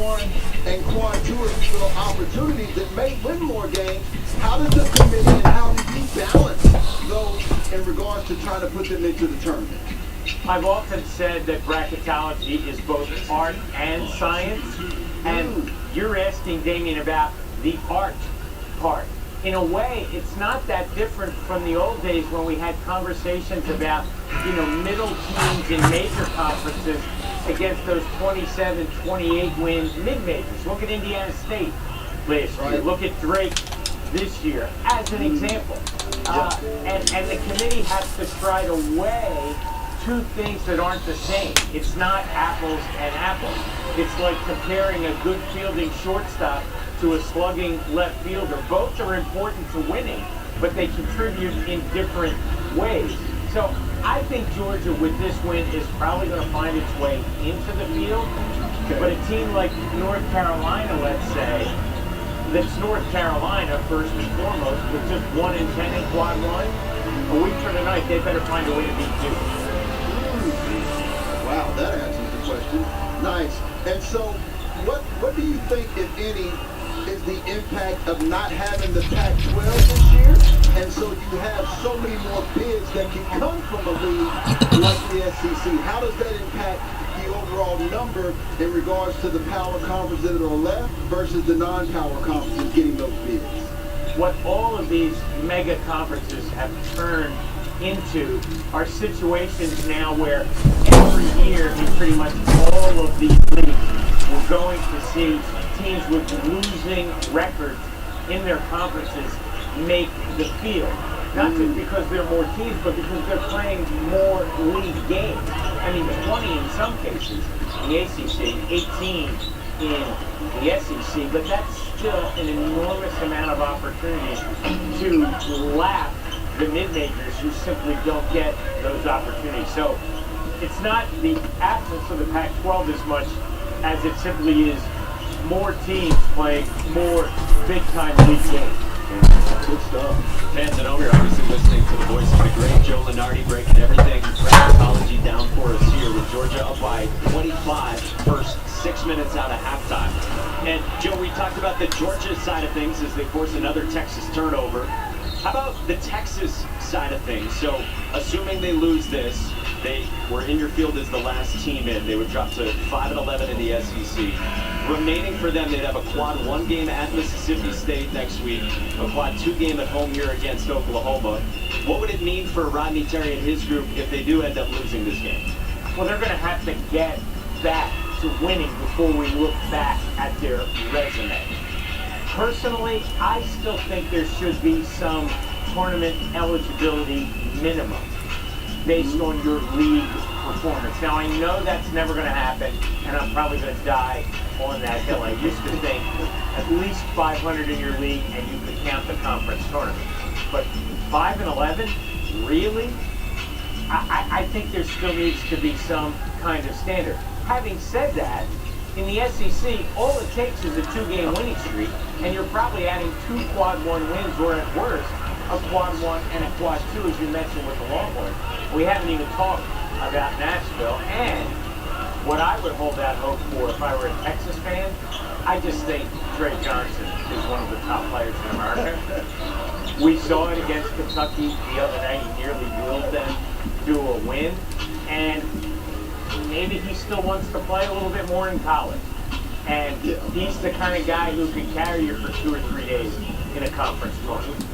one and quad two are these little opportunities that may win more games. How does the committee and how do you balance those in regards to trying to put them into the tournament? I've often said that bracketology is both art and science, and you're asking Damien about the art part. In a way, it's not that different from the old days when we had conversations about, middle teams in major conferences against those 27, 28 win mid-majors. Look at Indiana State last year. Look at Drake this year, as an example. And the committee has to try to weigh two things that aren't the same. It's not apples and apples. It's like comparing a good fielding shortstop to a slugging left fielder. Both are important to winning, but they contribute in different ways. So I think Georgia with this win is probably going to find its way into the field. But a team like North Carolina, let's say, that's North Carolina first and foremost, with just 1-10 in quad one, a week from tonight, they better find a way to beat Duke. Wow, that answers the question. Nice. And so, what do you think, if any, is the impact of not having the Pac-12 this year? And so you have so many more bids that can come from a league like the SEC. How does that impact the overall number in regards to the power conferences that are left versus the non-power conferences getting those bids? What all of these mega conferences have turned into are situations now where every year in pretty much all of these leagues we're going to see teams with losing records in their conferences make the field. Not just because there are more teams, but because they're playing more league games. I mean, 20 in some cases in the ACC, 18 in the SEC, but that's still an enormous amount of opportunity to lap the mid-majors who simply don't get those opportunities. So it's not the absence of the Pac-12 as much as it simply is more teams playing more big-time league games. Good stuff. Fans at home, you're obviously listening to the voice of the great Joe Lunardi breaking everything bracketology down for us here with Georgia up by 25 first 6 minutes out of halftime. And Joe, we talked about the Georgia side of things as they force another Texas turnover. How about the Texas side of things? So assuming they lose this, they were in your field as the last team in. They would drop to 5-11 in the SEC. Remaining for them, they'd have a quad one game at Mississippi State next week, a quad two game at home here against Oklahoma. What would it mean for Rodney Terry and his group if they do end up losing this game? Well, they're going to have to get back to winning before we look back at their resume. Personally, I still think there should be some tournament eligibility minimum based on your league performance. Now, I know that's never going to happen, and I'm probably going to die on that hill. I used to think at least 500 in your league, and you could count the conference tournament. But 5-11, really? I think there still needs to be some kind of standard. Having said that, in the SEC, all it takes is a two-game winning streak, and you're probably adding 2 quad one wins, or at worst, a quad one and a quad two, as you mentioned with the Longhorns. We haven't even talked about Nashville, and what I would hold out hope for if I were a Texas fan, I just think Trey Johnson is one of the top players in America. We saw it against Kentucky the other night. He nearly willed them to a win, and maybe he still wants to play a little bit more in college. And he's the kind of guy who can carry you for 2 or 3 days in a conference tournament.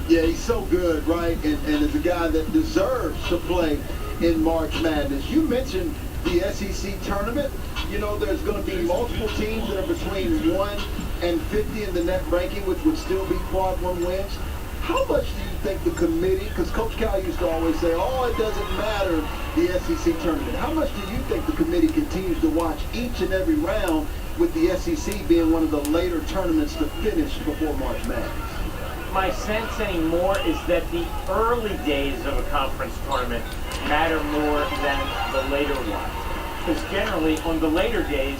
Yeah, he's so good, right? And is a guy that deserves to play in March Madness. You mentioned the SEC tournament. You know, there's going to be multiple teams that are between 1 and 50 in the net ranking, which would still be quad one wins. How much do you think the committee, because Coach Cal used to always say, oh, it doesn't matter, the SEC tournament. How much do you think the committee continues to watch each and every round, with the SEC being one of the later tournaments to finish before March Madness? My sense anymore is that the early days of a conference tournament matter more than the later ones. Because generally, on the later days,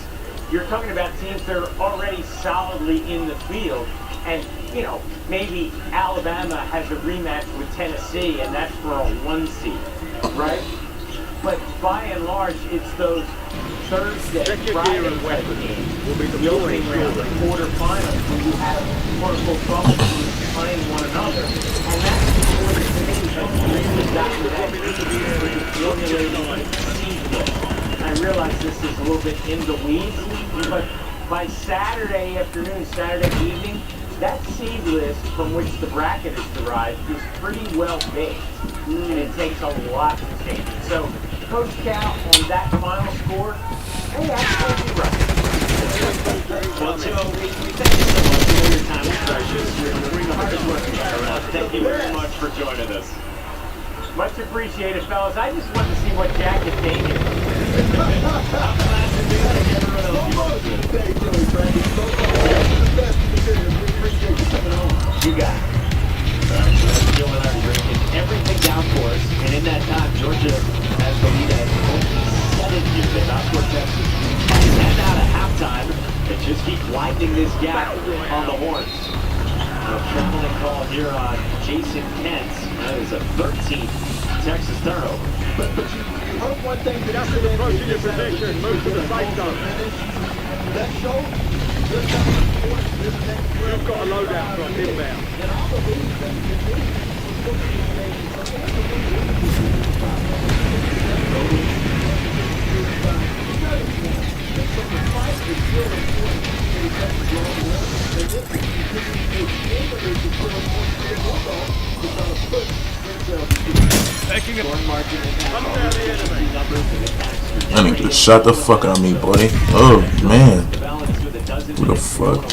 you're talking about teams that are already solidly in the field. And, you know, maybe Alabama has a rematch with Tennessee, and that's for a 1 seed, right? But by and large, it's those Thursday, Friday type of game. The opening round, the quarterfinals, when you have quote-unquote bubble teams playing one another. And that's before the committee has really gotten that into formulating seed list. I realize this is a little bit in the weeds, but by Saturday afternoon, Saturday evening, that seed list from which the bracket is derived is pretty well baked. And it takes a lot to change it. So, Coach Cal, on that final score, hey, absolutely right. Well, Joe, we thank you so much for your time and precious. You're the hardest working guy around. Thank you very much for joining us. Much appreciated, fellas. I just wanted to see what jacket they did. You got it. Joe Lenardi breaking everything down for us, and in that time, Georgia has the lead at only 7 units. Oscar Texas 10 out of halftime, and just keep widening this gap on the horns. A traveling call here on Jason Kent. That is a 13th Texas turnover. But you heard one thing that Just approaching your position, move to the safe zone. that shows this kind of sport, this next You've got a loadout from inbound. and I believe that I need to shut the fuck out of me, boy. Oh man. Who the fuck?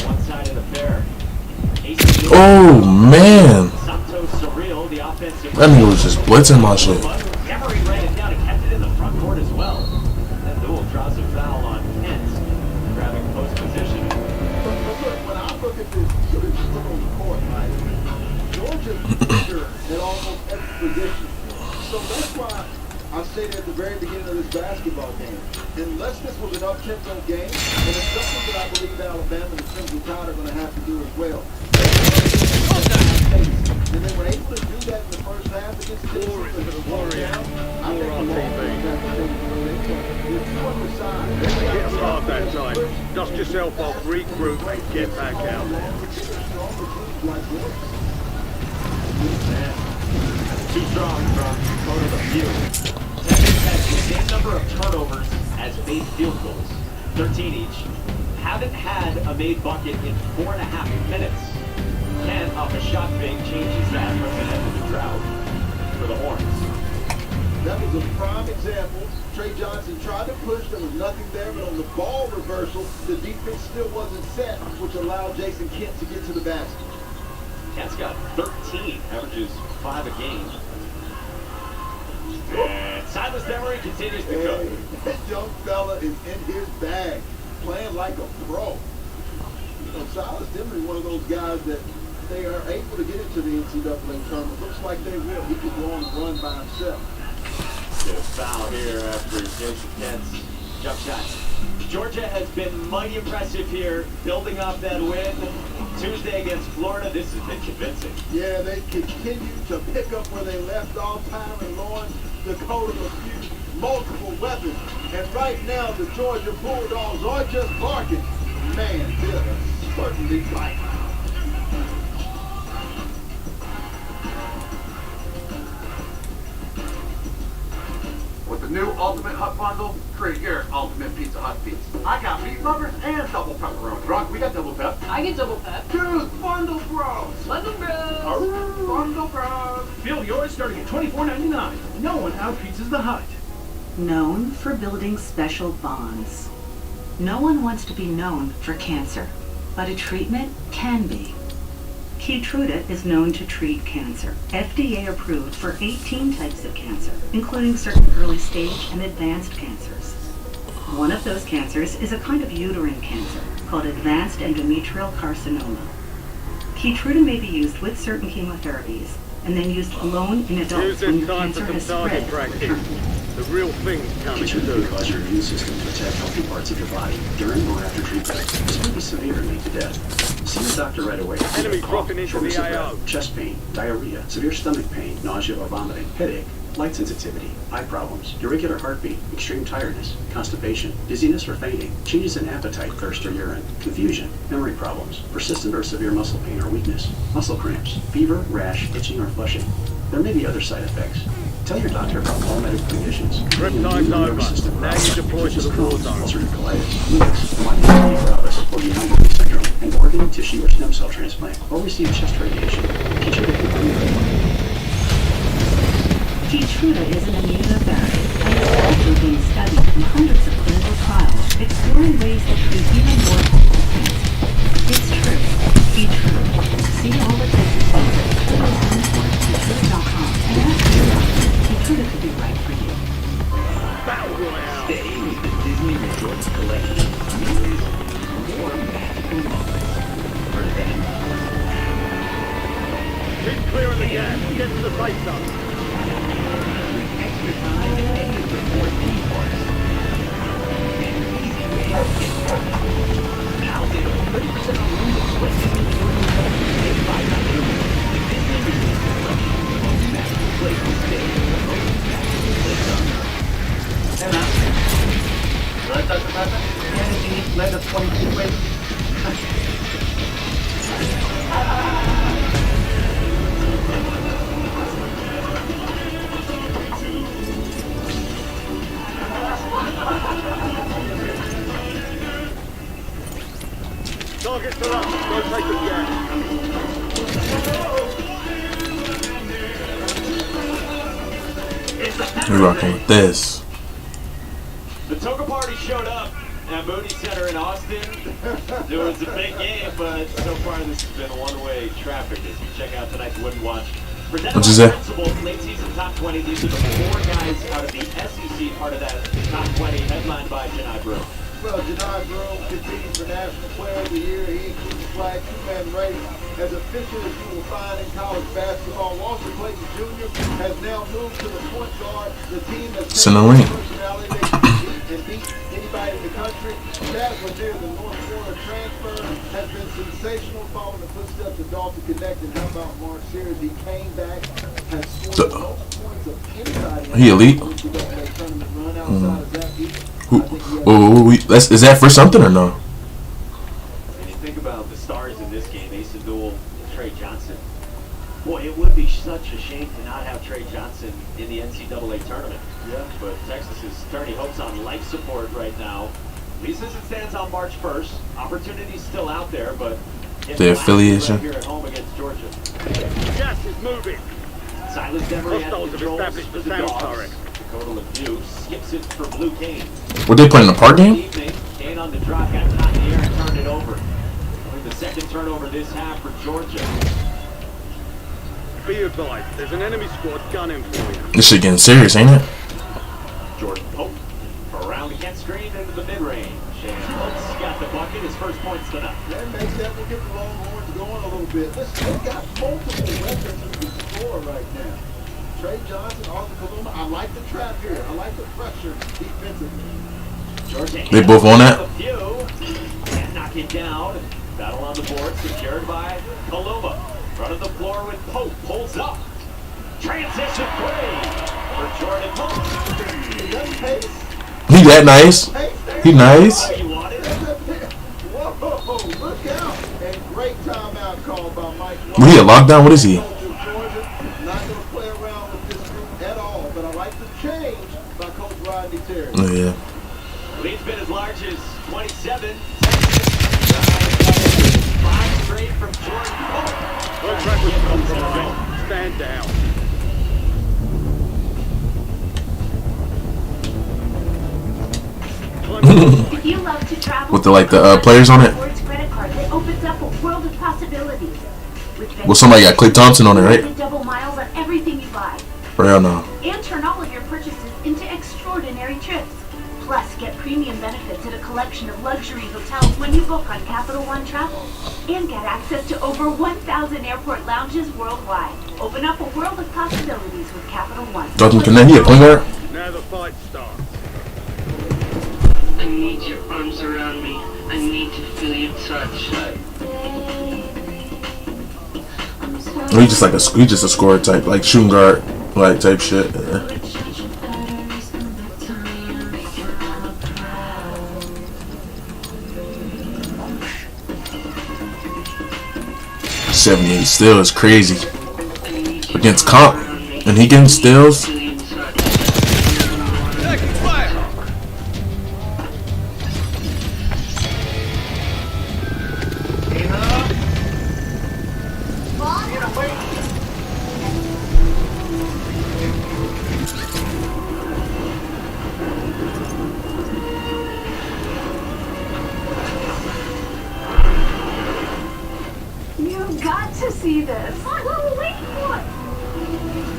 Oh man. That nigga was just blitzing my shit. Emery ran it down and kept it in the front court as well. That duel draws a foul on Kent, grabbing post position. But look, when I look at this, you just look on the court, right? Georgia's bigger at almost every position. So that's why I stated at the very beginning of this basketball game, unless this was an up-tempo game, and it's something that I believe Alabama and the Crimson Tide are going to have to do as well. And they were able to do that in the first half against Texas. I think the Get hard that time. Dust yourself off, regroup, and get back out there. Too strong from Dakota the few. Texas has the same number of turnovers as made field goals, 13 each. Haven't had a made bucket in 4.5 minutes. Kent off a shot fake changes that from the end of the drought for the Horns. That was a prime example. Trey Johnson tried to push, there was nothing there, but on the ball reversal, the defense still wasn't set, which allowed Jason Kent to get to the basket. Kent's got 13, averages 5 a game. And Silas Emery continues to cook. Hey, that young fella is in his bag, playing like a pro. You know, Silas Emery, one of those guys that they are able to get into the NCAA tournament. Looks like they will. He could go on and run by himself. Get a foul here after Jason Kent's jump shot. Georgia has been mighty impressive here, building up that win. Tuesday against Florida, this has been convincing. Yeah, they continue to pick up where they left off. Tyler Lawrence, Dakota LeFew, multiple weapons. And right now, the Georgia Bulldogs are just barking. Man, they're certainly biting. With the new Ultimate Hut Bundle, create your Ultimate Pizza Hut feast. I got meat lovers and double pepperoni. Rock, we got double pep. I get double pep. Choose Bundle Bros. Bundle Bros. Bundle Bros. Build yours starting at $24.99. No one out-pizzas the Hut. Known for building special bonds. No one wants to be known for cancer, but a treatment can be. Keytruda is known to treat cancer. FDA approved for 18 types of cancer, including certain early stage and advanced cancers. One of those cancers is a kind of uterine cancer called advanced endometrial carcinoma. Keytruda may be used with certain chemotherapies and then used alone in adults Use when this the time for cancer some has target spread. practice. The real thing's coming Keytruda soon. can cause your immune system to attack healthy parts of your body during or after treatment. be severe and lead to death. See your doctor right away. Enemy dropping into shortness the of breath, AO. chest pain, diarrhea, severe stomach pain, nausea or vomiting, headache, light sensitivity, eye problems, irregular heartbeat, extreme tiredness, constipation, dizziness or fainting, changes in appetite, thirst or urine, confusion, memory problems, persistent or severe muscle pain or weakness, muscle cramps, fever, rash, itching or flushing. There may be other side effects. Tell your doctor about all medical conditions. Trip time's over. Now you deploy to the war zone. Ulcerative colitis, lupus, myasthenia gravis, or Guillain-Barré syndrome, and organ, tissue, or stem cell transplant, or receive chest radiation. Keytruda is an immunotherapy and is also being studied in hundreds of clinical trials, exploring ways to treat even more common cancer. It's true. Keytruda. See all the places Keytruda.com and ask your doctor. Keytruda could be right for you. Battle Royale. Stay with the Disney Resorts Collection. Means more magical moments for them. Keep clearing the gas. Get to the safe zone. Extra time in any of the 4 theme parks. And easy way to get started. Now save 30% on rooms at Swiss Disney Resort Hotel. Save $5 rooms. The Disney Resort Collection. Most magical place to stay. Most magical place on Earth. Hey, man. You want to touch the pepper? Anything you let us 22 ways? Targets are up. Rotate the gas. We're rocking with this. The Toga Party showed up at Moody Center in Austin. It was a big game, but so far this has been a one-way traffic as we check out tonight's Wooden Watch. What'd you say? Late season top 20. These are the 4 guys out of the SEC part of that top 20, headlined by Janai Brew. Well, Janai Brew competing for National Player of the Year. He includes the flag 2-man race. As official as you will find in college basketball, Walter Clayton Jr. has now moved to the point guard. The team has Send a link. personality they can beat anybody in the country. Chad Lanier, the North Florida transfer, has been sensational following the footsteps of Dalton Connect. And how about Mark Sears? He came back, has scored the most points of anybody. He elite. Tournament run outside of that either. Is that for something or no? And you think about the stars in this game, Ace Abdul and Trey Johnson. Boy, it would be such a shame to not have Trey Johnson in the NCAA tournament. Yeah. But Texas is turning hopes on life support right now. At least as it stands on March 1st. Opportunity's still out there, but The affiliation. Here at home against Georgia. Gas is moving. Silas Demery at Hostiles have controls established for the the sound Dogs. turret. Dakota LeDue skips it for Blue Kane. Were they playing a park game? Kane on the drop, got caught in the air and turned it over. Only the second turnover this half for Georgia. Be advised, there's an enemy squad gunning for you. This shit getting serious, ain't it? Jordan Pope around against screen into the mid-range. And Pope's got the bucket, his first points tonight. That makes that will get the Longhorns going a little bit. Listen, they've got multiple weapons who can score right now. Trey Johnson, Arthur Kaluma. I like the trap here. I like the pressure defensively. Georgia They both on that? a few. Can't knock it down. Battle on the board, secured by Kaluma. Front of the floor with Pope. Pulls up. Transition play for Jordan Pope. That's pace. He that nice. He nice. Oh, you want it? Whoa, look out. And great timeout called by Mike. Was he a lockdown? What is he? Not going to play around with this group at all, but I like the change by Coach Rodney Terry. Oh, yeah. Lead's been as large as 27. 5 straight from Jordan Pope. Contract was compromised. Stand down. If you love to travel With the players on it. Rewards credit card that opens up a world of possibilities. Well, somebody got Klay Thompson on it, right? Double miles on everything you buy. Hell no. And turn all of your purchases into extraordinary trips. Plus, get premium benefits at a collection of luxury hotels when you book on Capital One Travel. And get access to over 1,000 airport lounges worldwide. Open up a world of possibilities with Capital One. Dalton Connect, he a point guard? Now the fight starts. I need your arms around me. I need to feel your touch. Or he just like he just a scorer type, like shooting guard, like type shit. Yeah. 78 still is crazy against comp, and he getting steals. Got to see this. What were we waiting for?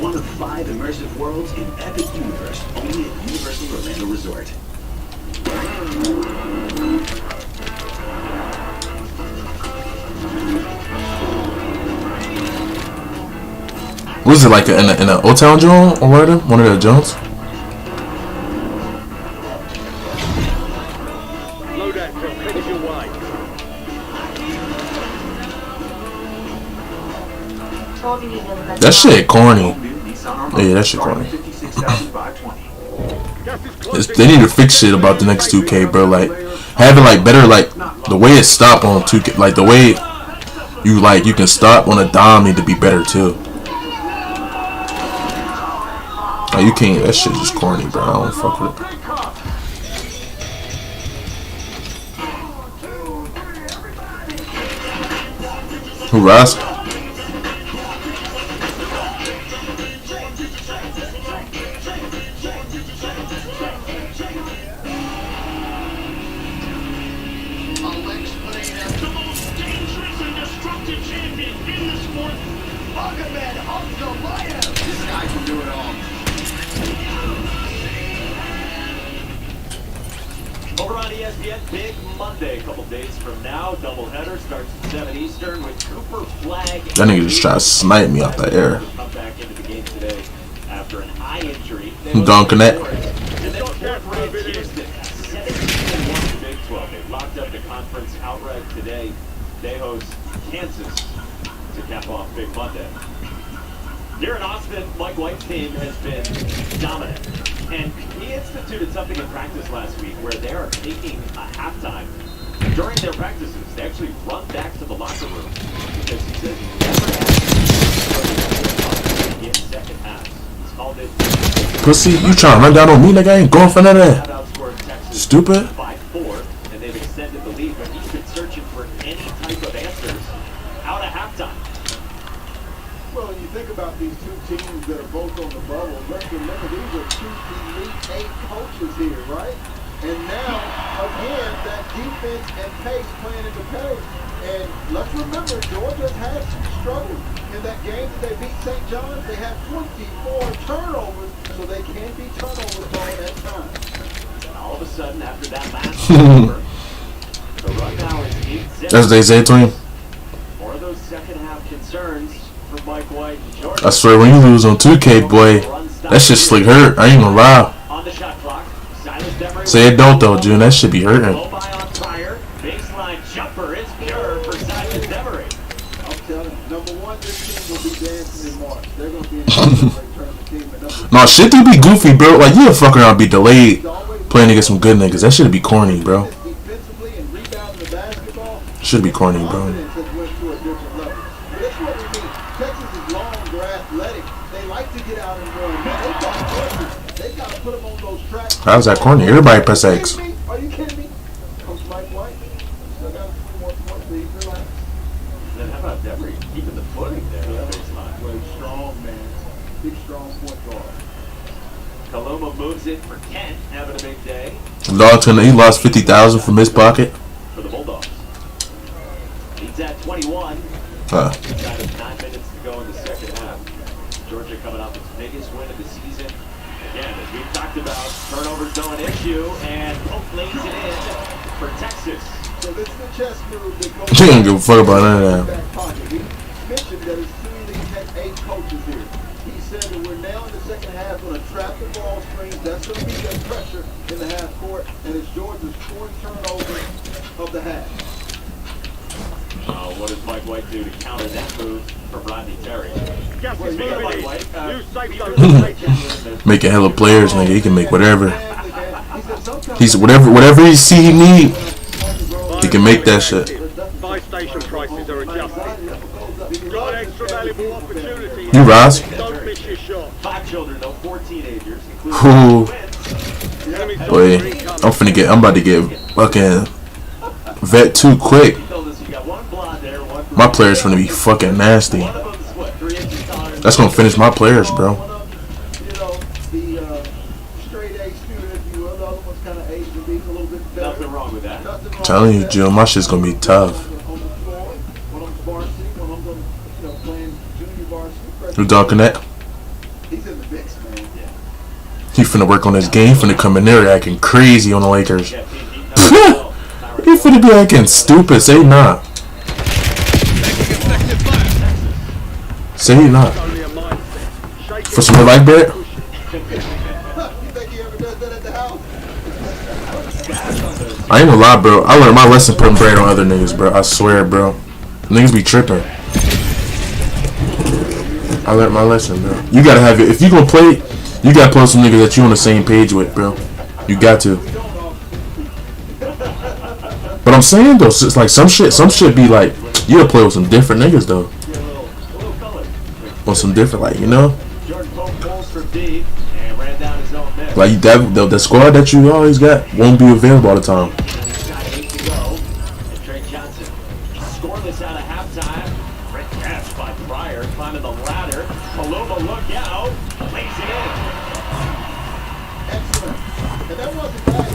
One of 5 immersive worlds in Epic Universe, only at Universal Orlando Resort. Was it like in a Old Town joint or whatever? One of the joints? Loadout truck headed your way. That shit corny. Yeah, that shit corny. They need to fix shit about the next 2K, bro. Like having like better like the way it stop on 2K, like the way you can stop on a dime need to be better too. Like you can't. That shit just corny, bro. I don't fuck with it. Who Ross? Over on ESPN, big Monday, a couple days from now. Doubleheader starts at 7 Eastern with Cooper Flag. That nigga just try to snipe me out the air. Come back into the game today after an eye injury. I'm dunking that. And then fourth-ranked Houston, 17-1 in the Big 12. They locked up the conference outright today. They host Kansas to cap off Big Monday. Here in Austin, Mike White's team has been dominant. And he instituted something in practice last week where they are taking a halftime. During their practices, they actually run back to the locker room because he says he never had in second half. He's called it. Pussy, you trying to run down on me, nigga? I ain't going for none of that. Stupid. By 4, and they've extended the lead, but he's been searching for any type of answers out of halftime. Well, when you think about these two teams that are both on the bubble, let's remember these are two elite 8 coaches here, right? And now, again, that defense and pace playing into pace. And let's remember, Georgia's had some struggles. In that game that they beat St. John's, they had 24 turnovers, so they can be turnover prone at times. And all of a sudden, after that last turnover, the run now is 8-0. That's what they say to him. More of those second half concerns for Mike White and Georgia. I swear, when you lose on 2K, boy, that shit slick hurt. I ain't gonna lie. On the shot clock, Say it don't though, June. That should be hurting. baseline jumper is pure for Silas Demery. I'm telling you, number one, this team will be dancing in March. They're going to be in the tournament team. And No, shit do be goofy, bro. Like, you a fuck around be delayed playing against some good niggas. That should be corny, bro. defensively and rebounding the basketball, Should be corny, bro. confidence has went to a different level. But that's what we mean. Texas is long, they're athletic. They like to get out and run. Man, they got horses. They got to put them on those tracks. How's that corny? Everybody press X. Are you kidding me? Coach Mike White, still got a few more points, but he's relaxed. Then how about Demery keeping the footing there? Baseline. Well, he's strong, man. Big, strong point guard. Kaluma moves it for Kent, having a big day He lost 50,000 from his pocket. for the Bulldogs. He's at 21. Huh. Got 9 minutes to go in the second half. Georgia coming off its biggest win of the season. Again, as we've talked about, turnovers no an issue, and Pope lays it in for Texas. So this is the chess move that goes He don't give a fuck about none of that. back pocket. He mentioned that his two league had 8 coaches here. He said that we're now in the second half going to trap the ball screens. That's going to be that pressure in the half court. And it's Georgia's 4 turnovers of the half. What does Mike White do to counter that move from Rodney Terry? Gas is Mike moving in. White, New safe zone. Making hella players, nigga. He can make whatever. He's whatever he see he need. He can make that shit. Buy station prices are adjusted. Got an extra valuable opportunity. You rise. Don't miss your shot. 5 children, though, 4 teenagers. Ooh. Enemy's Boy, got three I'm about to get fucking vet too quick. My players gonna be fucking nasty. That's gonna finish my players, bro. You know, the straight A student, if you will. The other one's kind of A's and B's a little bit better. Nothing wrong with that. I'm telling you, Jill, my shit's gonna be tough. On the floor, when I'm varsity, when I'm going, playing junior varsity. You talking that? He's in the mix, man. He finna work on his game, finna come in there acting crazy on the Lakers. He finna be acting stupid. Say not. Say not. only a mindset. For some like bread? You think he ever does that at the house? I ain't gonna lie, bro. I learned my lesson putting bread on other niggas, bro. I swear, bro. Niggas be tripping. I learned my lesson, bro. You gotta have it. If you gonna play, you gotta play with some niggas that you on the same page with, bro. You got to. But I'm saying though, it's like some shit be like, you gotta play with some different niggas though. On some different, like, you know, like that the squad that you always got won't be available all the time. Scoreless out of halftime. Great catch by Pryor, climbing the ladder. Paloma, look out. Lays it in. Excellent. And that wasn't bad.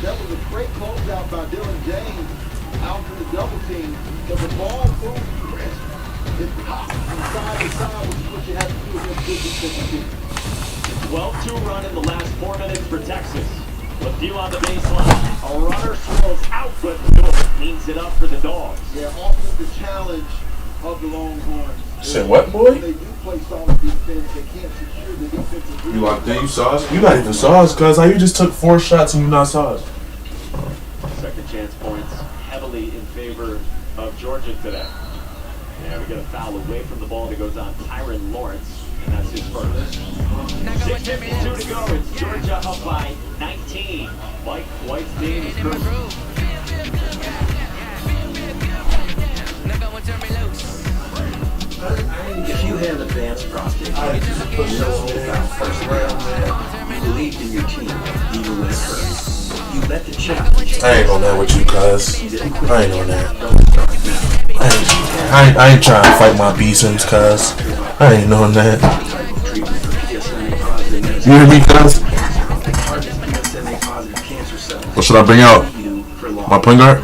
That was a great closeout by Dylan James out to the double team. But the ball moved crisp. It popped from side to side, which is what you have to do against good defensive teams. 12-2 run in the last 4 minutes for Texas. With few on the baseline. A runner swirls out, but cleans it up for the Dogs. Yeah, often the challenge of the Longhorns. Say what, boy? They do play solid defense. They can't secure the defensive. You locked in? You saw us? You not even saw us, cuz how you just took 4 shots and you not saw us? Second chance points heavily in favor of Georgia today. Yeah, we get a foul away from the ball that goes on Tyron Lawrence, and that's his first. 6:52 to go. It's Georgia up by 19. Mike White's name is Bruce. If you had advanced prostate cancer, you know about first round, you believed in your team, even when it hurt. You let the challenge. I ain't on that with you, cuz. I ain't on that. I ain't trying to fight my B-Sims, cuz. I ain't on that. You hear me, cuz? What should I bring out? My point guard?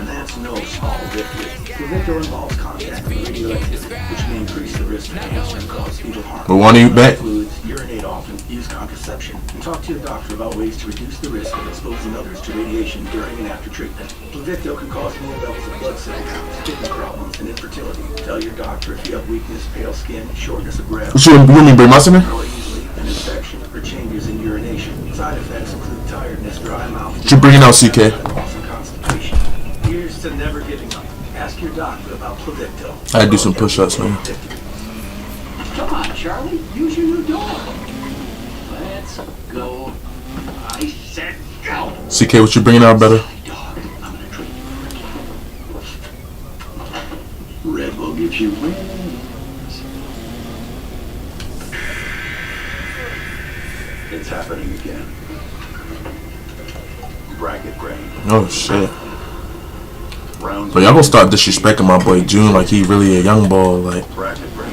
But one of you back? Urinate often, use contraception, and talk to your doctor about ways to reduce the risk of exposing others to radiation during and after treatment. Pluvicto can cause low levels of blood cell counts, kidney problems, and infertility. Tell your doctor if you have weakness, pale skin, shortness of breath. What you want me to bring my semen? Or easily an infection or changes in urination. Side effects include tiredness, dry mouth. What you bringing out, CK? And constipation. Here's to never giving up. Ask your doctor about Pluvicto. I had to do some push-ups, man. Come on, Charlie. Use your new dog. Let's go. I said go. CK, what you bringing out, brother? Dog, I'm gonna treat you. Red will give you wings. It's happening again. Bracket brain. Oh, shit. Round But y'all gonna start disrespecting my boy June like he really a young ball, like. bracket brain.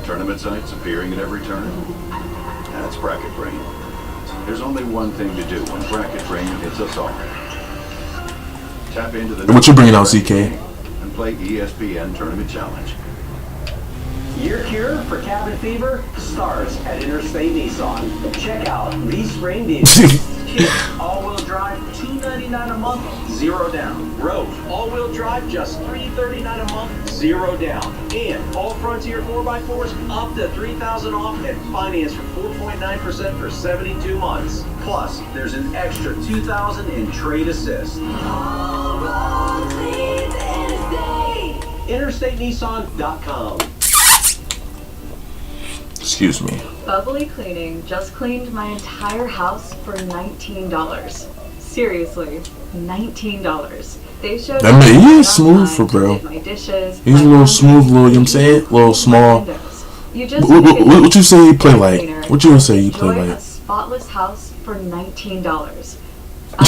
Tournament sites appearing at every turn. That's bracket brain. There's only one thing to do when bracket brain hits us all. Tap into the. What you bringing out, CK? And play ESPN Tournament Challenge. Your cure for cabin fever starts at Interstate Nissan. Check out these spring vehicles. All-wheel drive T $299 a month, 0 down. Rogue, all-wheel drive, just $339 a month, 0 down. And all Frontier 4x4s up to $3,000 off and finance for 4.9% for 72 months. Plus, there's an extra $2,000 in trade assist. InterstateNissan.com. Excuse me. Bubbly Cleaning just cleaned my entire house for $19. Seriously, $19. They showed That man, he is me smooth for bro. my dishes, He's a little smooth, little, you know what I'm saying? A little small. You just What you say he play like? What you gonna say he play enjoy a like? spotless house for $19.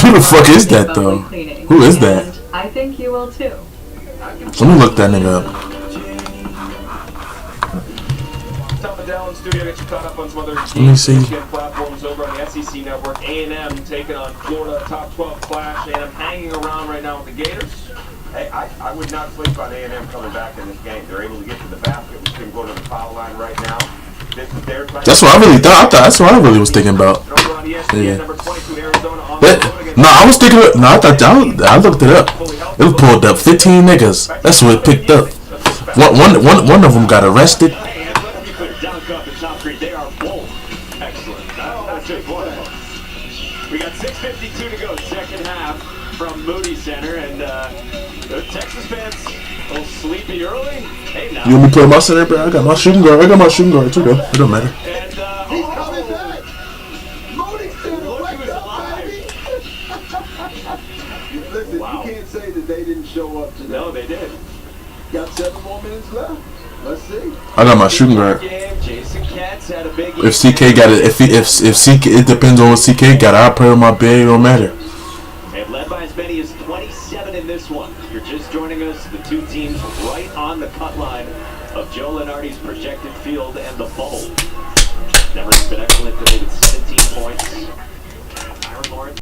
Who the fuck is that though? Who is that? And I think you will too. Let me look that nigga up. Top of Down Studio gets you caught up on some other Let me see. platforms over on the SEC Network. A&M taking on Florida, top 12 clash. A&M hanging around right now with the Gators. Hey, I would not sleep on A&M coming back in this game. They're able to get to the basket. We can go to the foul line right now. This is their time. That's what I really thought. That's what I really was thinking about. Yeah. No, I was thinking. No, I thought I looked it up. It was pulled up 15 niggas. That's what it picked up. One of them got arrested. They are both excellent. That's just one of them. We got 6:52 to go, second half from Moody Center, and the Texas fans a little sleepy early. Hey, now. You want me to play my center, bro? I got my shooting guard. Too, though. It don't matter. And, he's coming back. Moody Center, wake up, baby. Listen, wow. You can't say that they didn't show up today. No, they did. Got 7 more minutes left. Let's see. I got my shooting guard. If CK got it, if CK, it depends on what CK got. I'll play with my big. It don't matter. And led by as many as 27 in this one. If you're just joining us, the two teams right on the cut line of Joe Lenardi's projected field and the bubble. Never's been excellent today with 17 points. Aaron Lawrence.